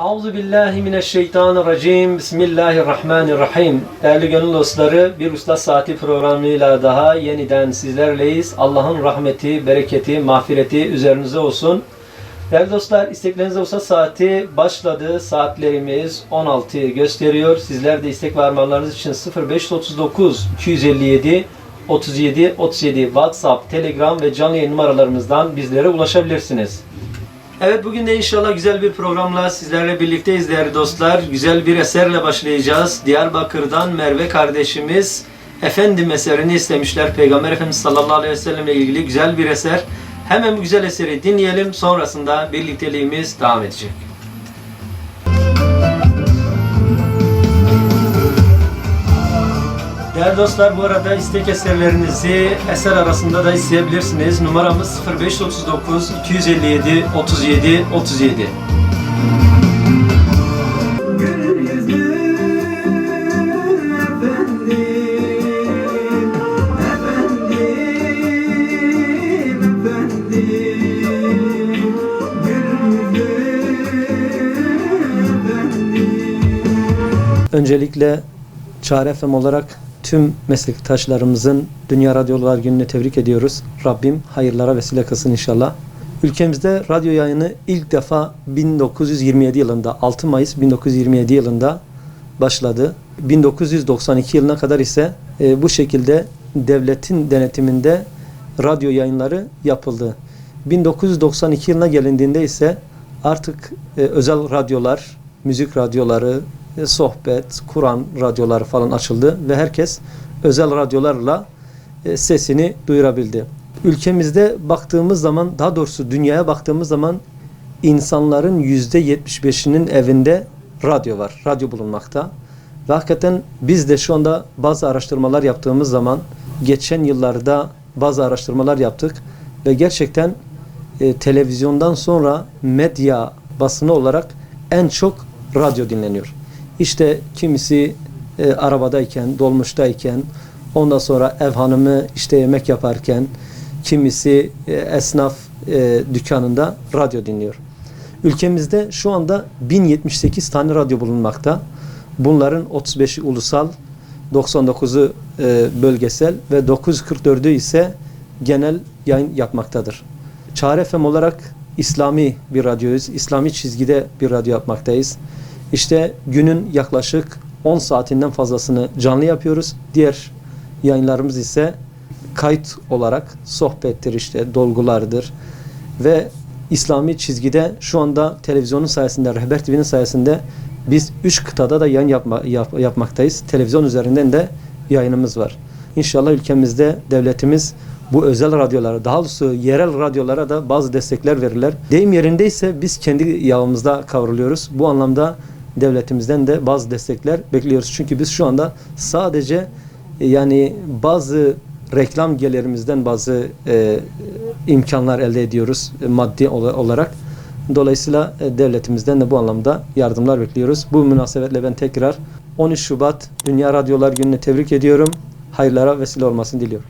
Euzubillahimineşşeytanirracim. Bismillahirrahmanirrahim. Değerli gönül dostları, bir Usta Saati programıyla daha yeniden sizlerleyiz. Allah'ın rahmeti, bereketi, mağfireti üzerinize olsun. Değerli dostlar, isteklerinize Usta Saati başladı. Saatlerimiz 16'yı gösteriyor. Sizler de istek ve armağanlarınız için 0539 257 37 37 WhatsApp, Telegram ve canlı yayın numaralarımızdan bizlere ulaşabilirsiniz. Evet, bugün de inşallah güzel bir programla sizlerle birlikteyiz değerli dostlar. Güzel bir eserle başlayacağız. Diyarbakır'dan Merve kardeşimiz Efendim eserini istemişler. Peygamber Efendimiz sallallahu aleyhi ve sellem ile ilgili güzel bir eser. Hemen bu güzel eseri dinleyelim. Sonrasında birlikteliğimiz devam edecek. Değerli dostlar, bu arada istek eserlerinizi eser arasında da isteyebilirsiniz. Numaramız 0539 257 37 37. Öncelikle Çağrı FM olarak tüm meslektaşlarımızın Dünya Radyolar Günü'nü tebrik ediyoruz. Rabbim hayırlara vesile kılsın inşallah. Ülkemizde radyo yayını ilk defa 1927 yılında, 6 Mayıs 1927 yılında başladı. 1992 yılına kadar ise bu şekilde devletin denetiminde radyo yayınları yapıldı. 1992 yılına gelindiğinde ise artık özel radyolar, müzik radyoları, sohbet, Kur'an radyoları falan açıldı ve herkes özel radyolarla sesini duyurabildi. Ülkemizde baktığımız zaman, daha doğrusu dünyaya baktığımız zaman insanların %75'inin evinde radyo var, radyo bulunmakta. Ve hakikaten biz de şu anda bazı araştırmalar yaptığımız zaman, geçen yıllarda bazı araştırmalar yaptık ve gerçekten televizyondan sonra medya basını olarak en çok radyo dinleniyor. İşte kimisi arabadayken, dolmuştayken, ondan sonra ev hanımı işte yemek yaparken, kimisi esnaf dükkanında radyo dinliyor. Ülkemizde şu anda 1078 tane radyo bulunmakta. Bunların 35'i ulusal, 99'u bölgesel ve 944'ü ise genel yayın yapmaktadır. Çağrı FM olarak İslami bir radyoyuz. İslami çizgide bir radyo yapmaktayız. İşte günün yaklaşık 10 saatinden fazlasını canlı yapıyoruz. Diğer yayınlarımız ise kayıt olarak sohbettir, işte dolgulardır. Ve İslami çizgide şu anda televizyonun sayesinde, Rehber TV'nin sayesinde biz 3 kıtada da yayın yapmaktayız. Televizyon üzerinden de yayınımız var. İnşallah ülkemizde devletimiz bu özel radyolara, daha doğrusu yerel radyolara da bazı destekler verirler. Deyim yerindeyse biz kendi yağımızda kavruluyoruz. Bu anlamda devletimizden de bazı destekler bekliyoruz. Çünkü biz şu anda sadece yani bazı reklam gelirimizden bazı imkanlar elde ediyoruz maddi olarak. Dolayısıyla devletimizden de bu anlamda yardımlar bekliyoruz. Bu münasebetle ben tekrar 13 Şubat Dünya Radyolar Günü'nü tebrik ediyorum. Hayırlara vesile olmasını diliyorum.